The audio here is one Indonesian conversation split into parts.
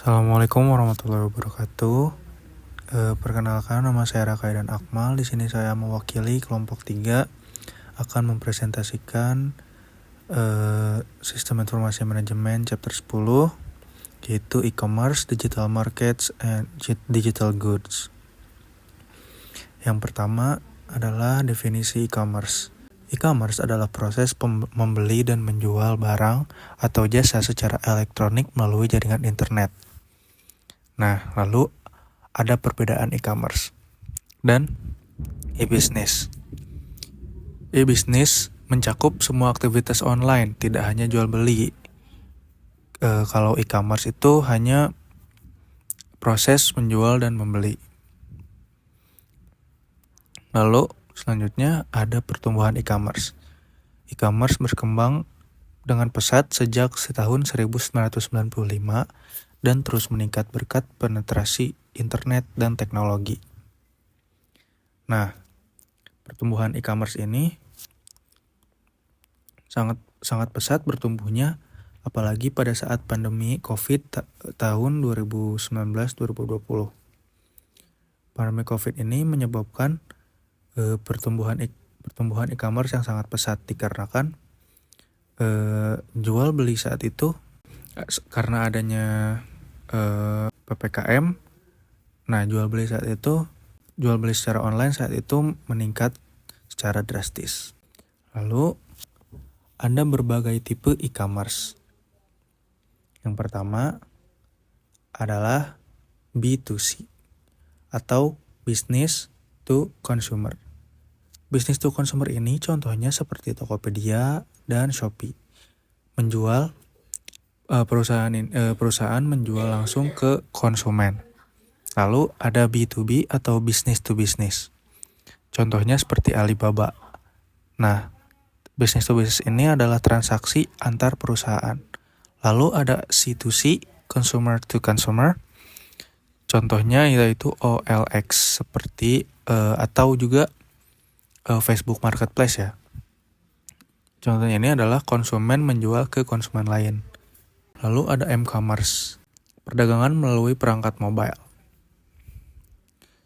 Assalamualaikum warahmatullahi wabarakatuh. Perkenalkan, nama saya Rakai dan Akmal. Di sini saya mewakili kelompok 3 akan mempresentasikan Sistem Informasi Manajemen chapter 10, yaitu e-commerce, digital markets, and digital goods. Yang pertama adalah definisi e-commerce. E-commerce adalah proses membeli dan menjual barang atau jasa secara elektronik melalui jaringan internet. Nah, lalu ada perbedaan e-commerce dan e-business. E-business mencakup semua aktivitas online, tidak hanya jual beli. Kalau e-commerce itu hanya proses menjual dan membeli. Lalu selanjutnya ada pertumbuhan e-commerce. E-commerce berkembang dengan pesat sejak tahun 1995 dan terus meningkat berkat penetrasi internet dan teknologi. Nah, pertumbuhan e-commerce ini sangat pesat bertumbuhnya, apalagi pada saat pandemi COVID tahun 2019-2020. Pandemi COVID ini menyebabkan pertumbuhan e-commerce yang sangat pesat dikarenakan jual beli saat itu karena adanya PPKM. Nah, jual beli secara online saat itu meningkat secara drastis. Lalu ada berbagai tipe e-commerce. Yang pertama adalah B2C atau business to consumer. Business to consumer ini contohnya seperti Tokopedia dan Shopee. Menjual perusahaan menjual langsung ke konsumen. Lalu ada B2B atau business to business. Contohnya seperti Alibaba. Nah, business to business ini adalah transaksi antar perusahaan. Lalu ada C2C, consumer to consumer. Contohnya yaitu OLX seperti atau juga Facebook Marketplace ya. Contohnya ini adalah konsumen menjual ke konsumen lain. Lalu ada m-commerce, perdagangan melalui perangkat mobile.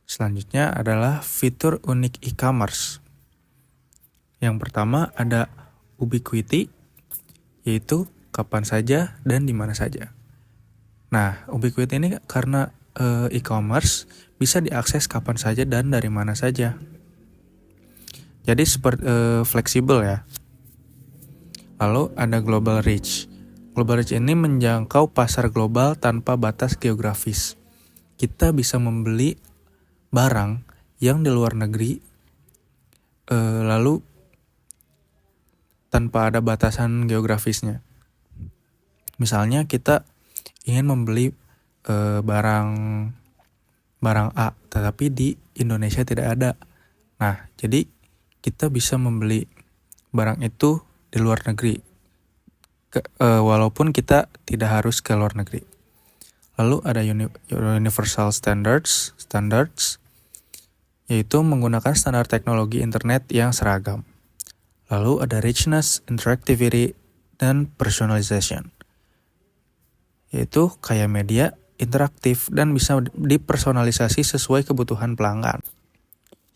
Selanjutnya adalah fitur unik e-commerce. Yang pertama ada ubiquity, yaitu kapan saja dan di mana saja. Nah, ubiquity ini karena e-commerce bisa diakses kapan saja dan dari mana saja. Jadi seperti fleksibel ya. Lalu ada global reach. Global reach ini menjangkau pasar global tanpa batas geografis. Kita bisa membeli barang yang di luar negeri lalu tanpa ada batasan geografisnya. Misalnya kita ingin membeli barang A, tetapi di Indonesia tidak ada. Nah, jadi kita bisa membeli barang itu di luar negeri, walaupun kita tidak harus ke luar negeri. Lalu ada universal standards, yaitu menggunakan standar teknologi internet yang seragam. Lalu ada richness, interactivity, dan personalization, yaitu kayak media interaktif dan bisa dipersonalisasi sesuai kebutuhan pelanggan.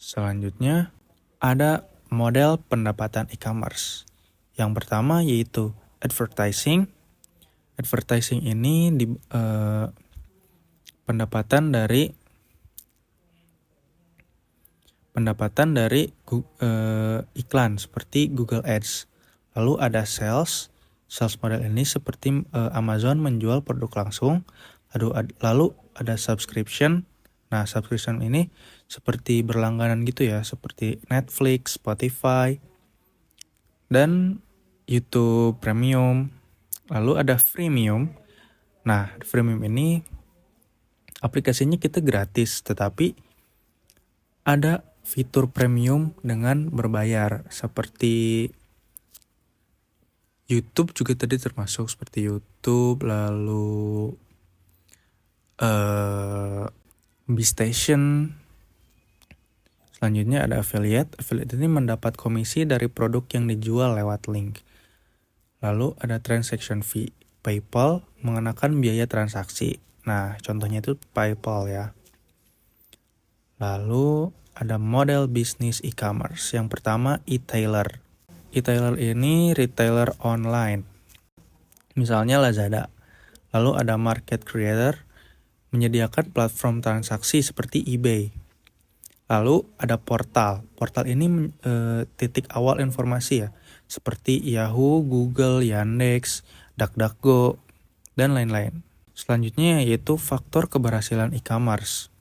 Selanjutnya ada model pendapatan e-commerce. Yang pertama yaitu advertising. Advertising ini pendapatan dari iklan seperti Google Ads. Lalu ada sales model ini seperti Amazon menjual produk langsung. Lalu ada subscription. Nah, subscription ini seperti berlangganan gitu ya, seperti Netflix, Spotify, dan YouTube Premium. Lalu ada freemium. Nah, freemium ini aplikasinya kita gratis, tetapi ada fitur premium dengan berbayar seperti YouTube juga tadi termasuk seperti YouTube, lalu B-Station. Selanjutnya ada affiliate. Affiliate ini mendapat komisi dari produk yang dijual lewat link. Lalu ada transaction fee. PayPal mengenakan biaya transaksi. Nah, contohnya itu PayPal ya. Lalu ada model bisnis e-commerce. Yang pertama e-tailer. E-tailer ini retailer online. Misalnya Lazada. Lalu ada market creator, menyediakan platform transaksi seperti eBay. Lalu ada portal. Portal ini titik awal informasi ya, seperti Yahoo, Google, Yandex, DuckDuckGo, dan lain-lain. Selanjutnya yaitu faktor keberhasilan e-commerce.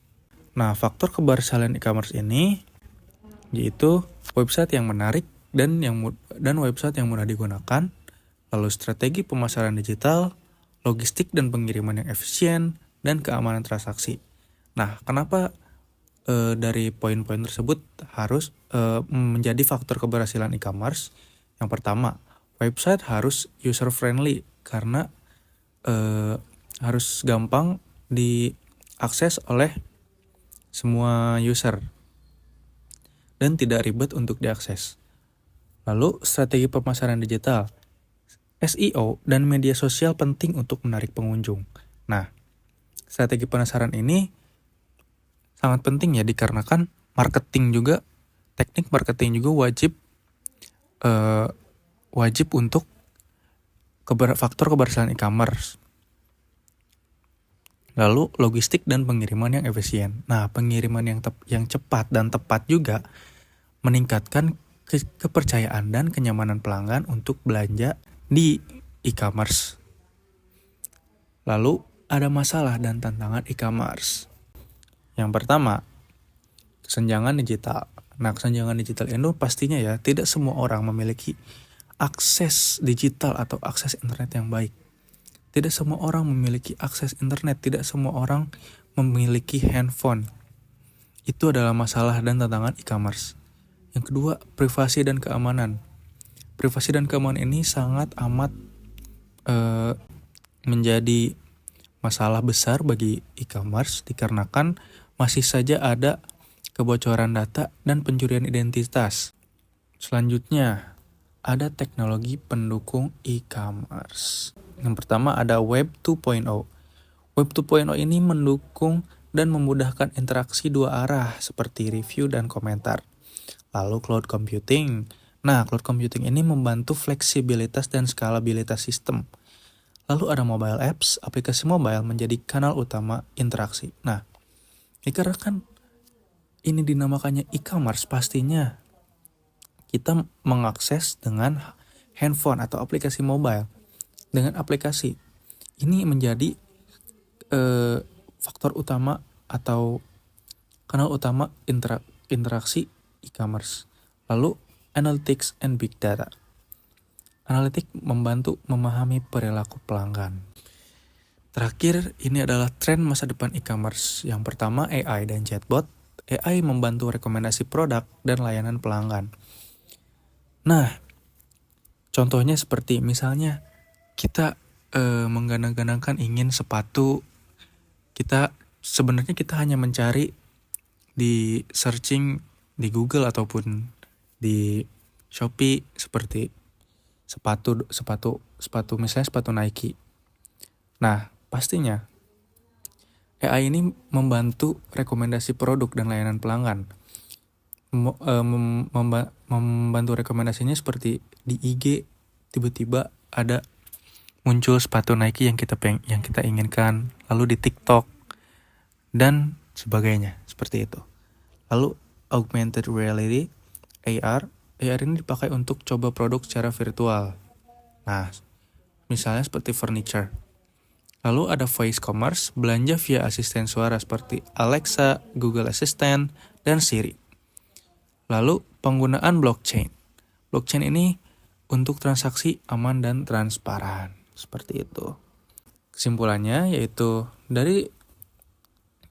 Nah, faktor keberhasilan e-commerce ini yaitu website yang menarik dan website yang mudah digunakan, lalu strategi pemasaran digital, logistik dan pengiriman yang efisien, dan keamanan transaksi. Nah, kenapa dari poin-poin tersebut harus menjadi faktor keberhasilan e-commerce? Yang pertama, website harus user friendly karena harus gampang diakses oleh semua user dan tidak ribet untuk diakses. Lalu strategi pemasaran digital, SEO dan media sosial penting untuk menarik pengunjung. Nah, strategi pemasaran ini sangat penting ya, dikarenakan teknik marketing juga wajib untuk faktor keberhasilan e-commerce. Lalu logistik dan pengiriman yang efisien. Nah, pengiriman yang cepat dan tepat juga meningkatkan kepercayaan dan kenyamanan pelanggan untuk belanja di e-commerce. Lalu ada masalah dan tantangan e-commerce. Yang pertama, kesenjangan digital. Nah, kesenjangan digital itu pastinya ya, tidak semua orang memiliki akses digital atau akses internet yang baik. Tidak semua orang memiliki akses internet, tidak semua orang memiliki handphone. Itu adalah masalah dan tantangan e-commerce. Yang kedua, privasi dan keamanan. Privasi dan keamanan ini sangat amat menjadi masalah besar bagi e-commerce dikarenakan masih saja ada kebocoran data dan pencurian identitas. Selanjutnya, ada teknologi pendukung e-commerce. Yang pertama ada Web 2.0. Web 2.0 ini mendukung dan memudahkan interaksi dua arah seperti review dan komentar. Lalu cloud computing. Nah, cloud computing ini membantu fleksibilitas dan skalabilitas sistem. Lalu ada mobile apps, aplikasi mobile menjadi kanal utama interaksi. Nah, dikarenakan ini dinamakannya e-commerce, pastinya kita mengakses dengan handphone atau aplikasi mobile. Dengan aplikasi ini menjadi faktor utama atau kanal utama interaksi e-commerce. Lalu analytics and big data. Analitik membantu memahami perilaku pelanggan. Terakhir, ini adalah tren masa depan e-commerce. Yang pertama AI dan chatbot. AI membantu rekomendasi produk dan layanan pelanggan. Nah, contohnya seperti misalnya kita menggadang-gadangkan ingin sepatu, sebenarnya kita hanya mencari di searching di Google ataupun di Shopee seperti sepatu misalnya sepatu Nike. Nah, pastinya AI ini membantu rekomendasi produk dan layanan pelanggan. Membantu rekomendasinya seperti di IG tiba-tiba ada muncul sepatu Nike yang kita inginkan, lalu di TikTok dan sebagainya seperti itu. Lalu augmented reality AR ini dipakai untuk coba produk secara virtual. Nah, misalnya seperti furniture. Lalu ada voice commerce, belanja via asisten suara seperti Alexa, Google Assistant, dan Siri. Lalu penggunaan blockchain. Blockchain ini untuk transaksi aman dan transparan. Seperti itu. Kesimpulannya yaitu dari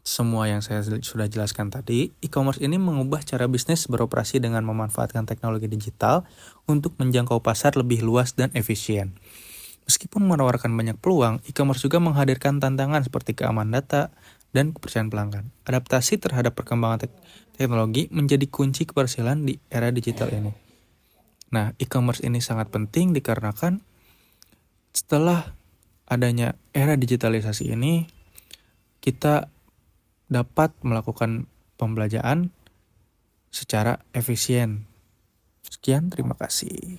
semua yang saya sudah jelaskan tadi, e-commerce ini mengubah cara bisnis beroperasi dengan memanfaatkan teknologi digital untuk menjangkau pasar lebih luas dan efisien. Meskipun menawarkan banyak peluang, e-commerce juga menghadirkan tantangan seperti keamanan data dan kepercayaan pelanggan. Adaptasi terhadap perkembangan teknologi menjadi kunci keberhasilan di era digital ini. Nah, e-commerce ini sangat penting dikarenakan setelah adanya era digitalisasi ini, kita dapat melakukan pembelajaran secara efisien. Sekian, terima kasih.